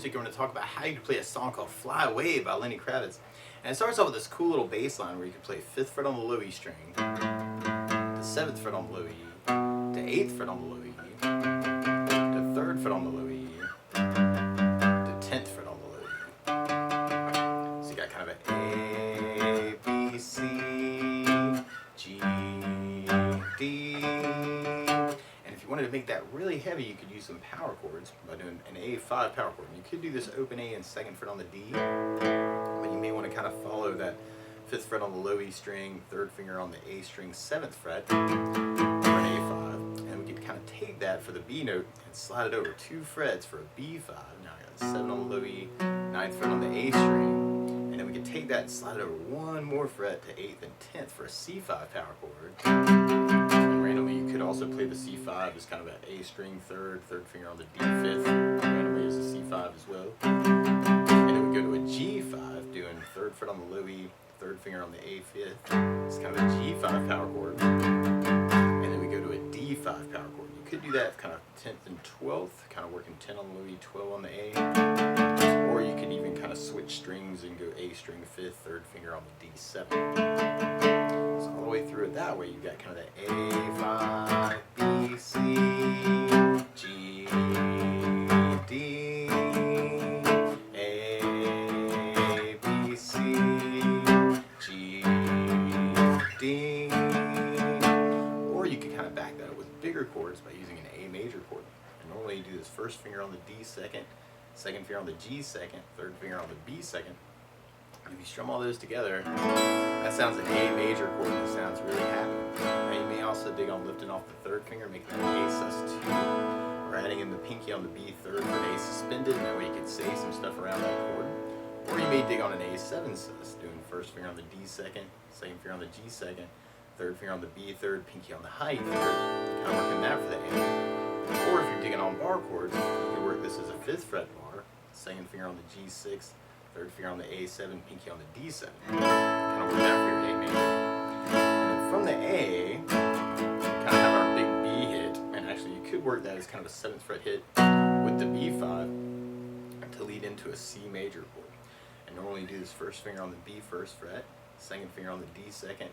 particular, I'm going to talk about how you can play a song called Fly Away by Lenny Kravitz. And it starts off with this cool little bass line where you can play 5th fret on the low E string, the 7th fret on the low E, the 8th fret on the low E, the 3rd fret on the low E, the 10th fret on the low E. So you got kind of an A, B, C, G, D. And if you wanted to make that really heavy, you could use some power chords by doing an A5 power chord. You could do this open A and 2nd fret on the D, but you may want to kind of follow that 5th fret on the low E string, 3rd finger on the A string, 7th fret for an A5. And we could kind of take that for the B note and slide it over 2 frets for a B5. Now I got 7 on the low E, 9th fret on the A string. And then we could take that and slide it over 1 more fret to 8th and 10th for a C5 power chord. And randomly you could also play the C5 as kind of an A string 3rd, 3rd finger on the D 5th, randomly as a C5 as well. And then we go to a G5, doing 3rd fret on the low E, 3rd finger on the A 5th. It's kind of a G5 power chord. And then we go to a D5 power chord. You could do that kind of 10th and 12th, kind of working 10 on the low E, 12 on the A. Or you could even kind of switch strings and go A string 5th, 3rd finger on the D7. So all the way through it that way, you've got kind of the A5, B, C, G, D, A, B, C, G, D. Or you could kind of back that up with bigger chords by using an A major chord. And normally you do this 1st finger on the D2nd, 2nd finger on the G2nd, 3rd finger on the B2nd. And if you strum all those together, that sounds an A major chord and it sounds really happy. Now you may also dig on lifting off the 3rd finger, making that an A sus2, or adding in the pinky on the B3rd for an A suspended, and that way you can say some stuff around that chord. Or you may dig on an A7 sus, doing 1st finger on the D2nd, 2nd finger on the G2nd, 3rd finger on the B3rd, pinky on the high 3rd, kind of working that for the A. Or if you're digging on bar chords, you can work this as a 5th fret bar, 2nd finger on the G6, 3rd finger on the A7, pinky on the D7. Kind of work that for your A major. And then from the A, kind of have our big B hit, and actually you could work that as kind of a 7th fret hit with the B5 to lead into a C major chord. And normally you do this 1st finger on the B 1st fret, 2nd finger on the D2nd,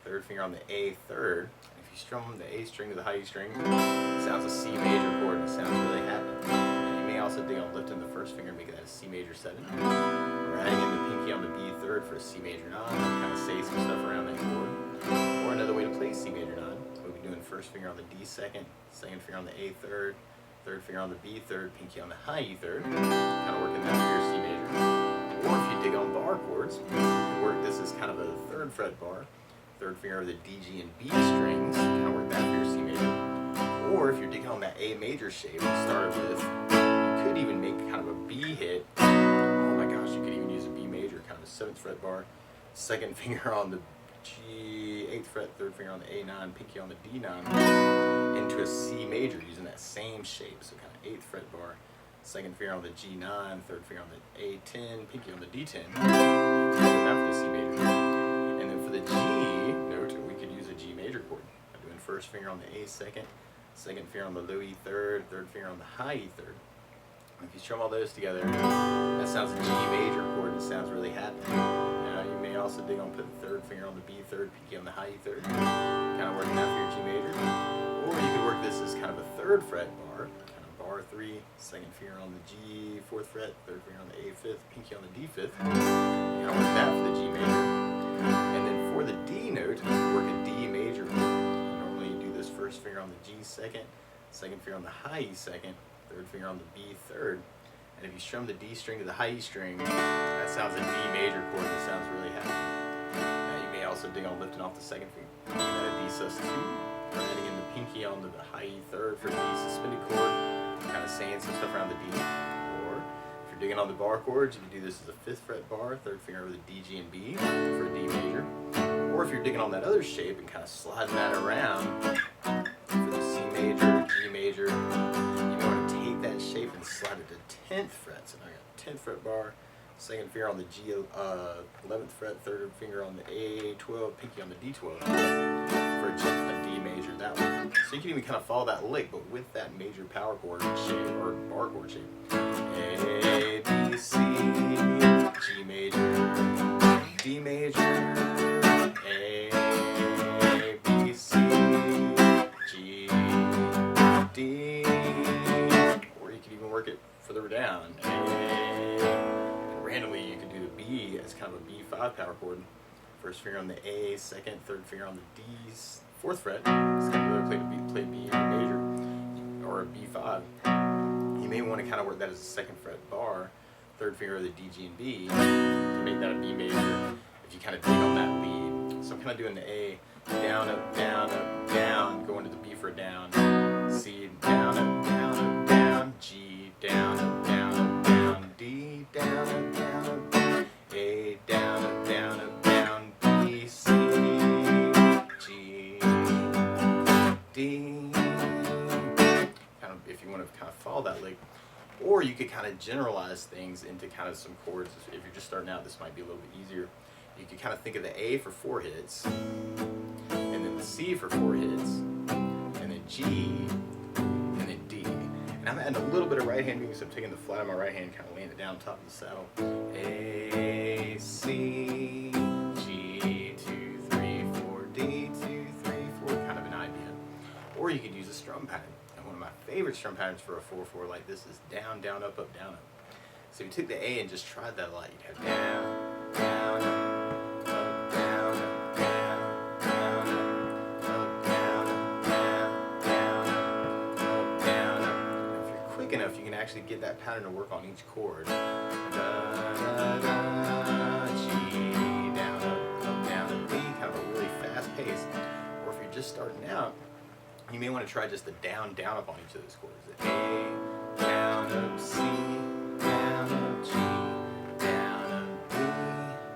3rd finger on the A 3rd. If you strum the A string to the high E string, it sounds a C major chord and it sounds really happy. And you may also dig on lifting the 1st finger, making that a C major 7. Or adding in the pinky on the B 3rd for a C major 9, kind of say some stuff around that chord. Or another way to play C major 9, we'll be doing 1st finger on the D2nd, 2nd finger on the A 3rd, 3rd finger on the B 3rd, pinky on the high E 3rd, kind of working that for your C major. Or if you dig on bar chords, you can work this as kind of a 3rd fret bar, 3rd finger of the D, G, and B strings, kind of work that for your C major. Or if you're digging on that A major shape we started with, you could even make kind of a B hit. Oh my gosh, you could even use a B major, kind of a 7th fret bar, 2nd finger on the G, 8th fret, 3rd finger on the A9, pinky on the D9, into a C major using that same shape. So kind of 8th fret bar, 2nd finger on the G9, 3rd finger on the A10, pinky on the D10, that for the C major. And then for the G note, we could use a G major chord. I'm doing 1st finger on the A2nd, 2nd finger on the low E 3rd, 3rd finger on the high E 3rd. If you strum all those together, that sounds a G major chord and it sounds really happy. Now you may also dig on putting 3rd finger on the B 3rd, pinky on the high E 3rd, kind of working that for your G major. Or you could work this as kind of a 3rd fret bar, kind of bar 3, 2nd finger on the G 4th fret, 3rd finger on the A 5th, pinky on the D 5th, kind of work that for the G major. And then for the D note, you can work a D major chord. Normally you do this 1st finger on the G2nd, 2nd finger on the high E 2nd, 3rd finger on the B 3rd, and if you strum the D string to the high E string, that sounds a D major chord and it sounds really happy. Now you may also dig on lifting off the 2nd finger, making that a D sus2, or adding in the pinky on the high E 3rd for a D suspended chord, kind of saying some stuff around the D. Or if you're digging on the bar chords, you can do this as a 5th fret bar, 3rd finger over the D, G, and B for a D major. Or if you're digging on that other shape and kind of sliding that around for the C major, G major, you may want to take that shape and slide it to 10th fret. So now I got 10th fret bar, 2nd finger on the G, 11th fret, 3rd finger on the A12, pinky on the D12 for a D major that way. So you can even kind of follow that lick, but with that major power chord shape or bar chord shape. A, C, G major, D major, A, B, C, G, D, or you could even work it further down. A, and randomly you could do the B as kind of a B5 power chord. First finger on the A, second, third finger on the D's, fourth fret. It's kind of really play B in a major or a B5. You may want to kind of work that as a second fret bar, third finger of the D, G, and B to make that a B major. If you kind of dig on that lead, so I'm kind of doing the A, down, up, down, going to the B for a down, C, down, up, down, G, down, up, down, D, down, up, A, down, up, down, B, C, G, D. Kind of, if you want to kind of follow that lick, or you could kind of generalize things into kind of some chords. If you're just starting out, this might be a little bit easier. You could kind of think of the A for 4 hits, and then the C for 4 hits, and then G, and then D. And I'm adding a little bit of right hand music, so I'm taking the flat of my right hand, kind of laying it down top of the saddle. A, C, G, 2, 3, 4, D, 2, 3, 4, kind of an idea. Or you could use a strum pattern. And one of my favorite strum patterns for a 4/4 like this is down, down, up, down, up. So if you took the A and just tried that a lot, you'd have down, down, up, down, up, down, down, up, down, up, down, up. If you're quick enough, you can actually get that pattern to work on each chord. Da, da, da, G, down, up, D, kind of a really fast pace. Or if you're just starting out, you may want to try just the down, up on each of those chords. A, down, up, C, down, up, G, down, up, D,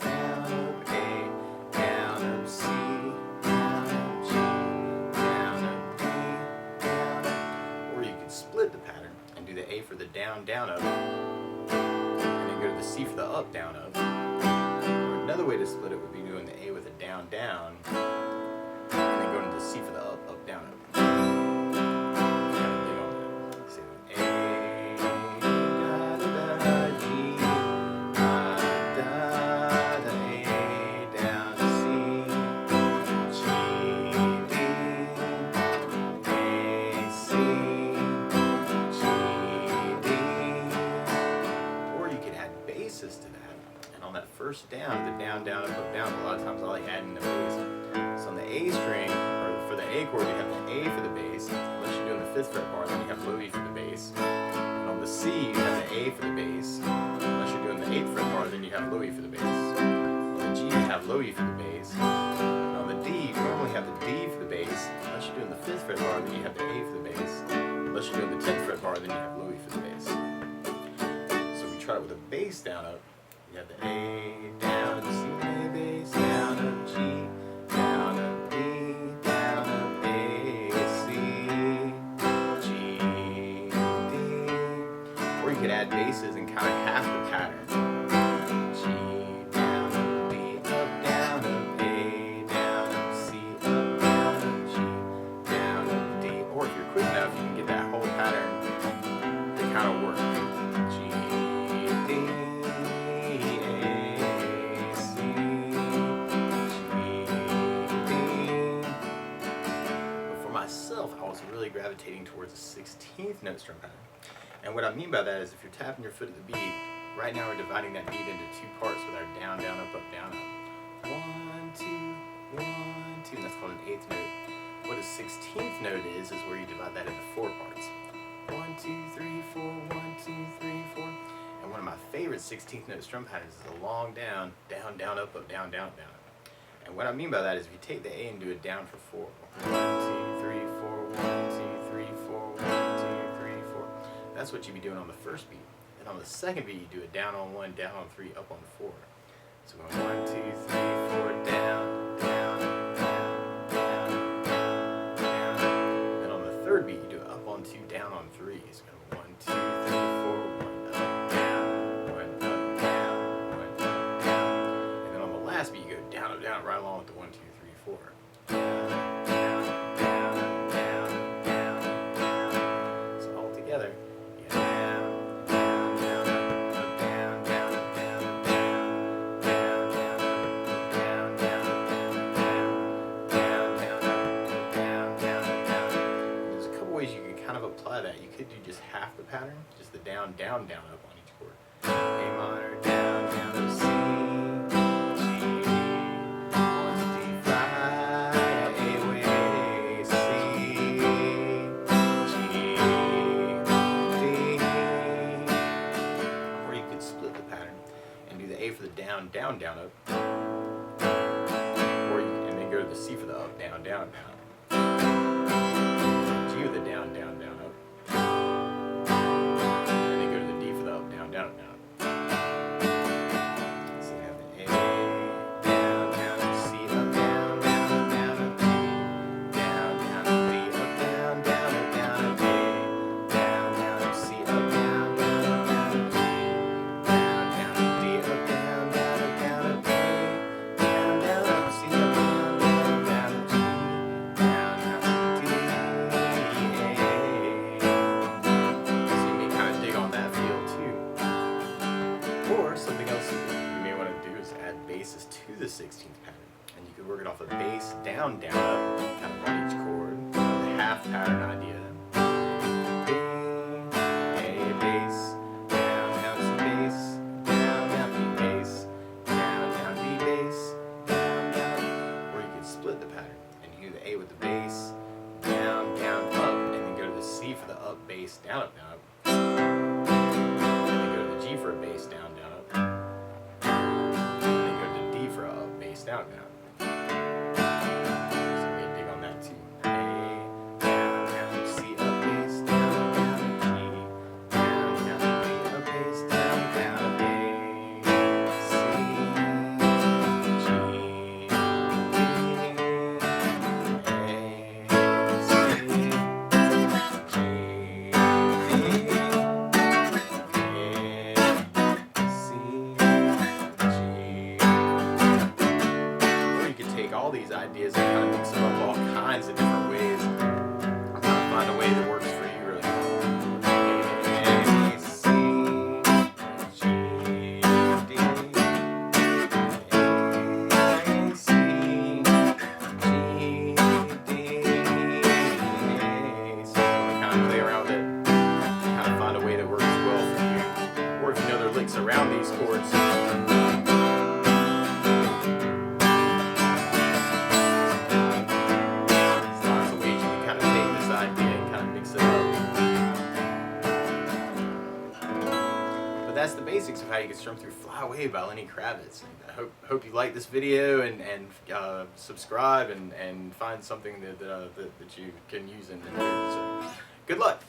down, up, A, down, up, C, down, up, G, down, up, D, down, up. Or you could split the pattern and do the A for the down, up, and then go to the C for the up, down, up. Or another way to split it would be doing the A with a down, and then going to the C for the up, down, up. First down, the down, up, a lot of times I like adding the bass. So on the A string, or for the A chord, you have the A for the bass. Unless you're doing the 5th fret bar, then you have low E for the bass. And on the C, you have the A for the bass. Unless you're doing the 8th fret bar, then you have low E for the bass. On the G, you have low E for the bass. And on the D, you normally have the D for the bass. Unless you're doing the 5th fret bar, then you have the A for the bass. Unless you're doing the 10th fret bar, then you have low E for the bass. So we try it with a bass down, up. You have the A, down, C, A, bass, down, up, G, down, up, D, down, up, A, C, G, D. Or you could add basses and kind of half the pattern. G, down, up, D, up, down, up, A, down, up, C, up, down, up, G, down, up, D. Or if you're quick enough, you can get that whole pattern to kind of work. G, D. I was really gravitating towards a 16th note strum pattern. And what I mean by that is if you're tapping your foot at the beat, right now we're dividing that beat into 2 parts with our down, up, down, up. 1, 2, 1, 2, and that's called an 8th note. What a 16th note is where you divide that into 4 parts. 1, 2, 3, 4, 1, 2, 3, 4. And one of my favorite 16th note strum patterns is a long down, up, down, up. And what I mean by that is if you take the A and do it down for 4. 1, 2, 3, 4, 1, 2, 3, 4, 1, 2, 3, 4. That's what you'd be doing on the first beat. And on the second beat, you do it down on 1, down on 3, up on 4. So going 1, 2, 3, 4, down. Then on the third beat, you do it up on 2, down on 3. So going 1, 2, 3, 4, 1, up, down, 1, up, down, 1, up, down. And then on the last beat, you go down, right along with the 1, 2, 3, 4. So all together, down, up, down, down, down, down, up on each chord. A minor, down, down, up, C, G, 1, 2, 3, fly away, C, G, D. Or you could split the pattern and do the A for the down, down, down, up. And then go to the C for the up, down, down, down. G with the down, down, down, up. And then go to the D for the up, down, down, down. So we have the A, down, down, up, C, up, down, down, up, down, up, D, down, down, up, D, up, down, down, up, down, up, A, down, down, up, C, up, down, down, up, down, up, G, down, down, up, D, up, down, down, up, down, up, A, down, down, up, C, up, down, down, up, down, up, G, down, down, up, D, A. So you may kind of dig on that feel too. Or something else you may want to do is add basses to the 16th pattern. And you could work it off a bass, down, down, up, kind of on each chord. The half pattern idea. A, bass, down, down, C, bass, down, down, B, bass, down, down, D, bass, down, down. Or you could split the pattern and you do the A with the bass, down, down, up, and then go to the C for the up, bass, down, up, down, up. And then go to the G for a bass, down, down, up. And then go to the D for a up, bass, down, down. So you may dig on that too. A, down, down, C, up, bass, down, down, G, down, down, B, up, bass, down, down, A, C, G, D, A, C, G, or you could take all these ideas and kind of mix them up all kinds of different ways. I'm trying to find a way that works for you really well. A, C, G, D, A, C, G, D, A. So kind of play around with it, kind of find a way that works well for you. Or if you know there are licks around these chords. That's the basics of how you can strum through Fly Away by Lenny Kravitz. And I hope you like this video and subscribe and find something that you can use in the future. So, good luck.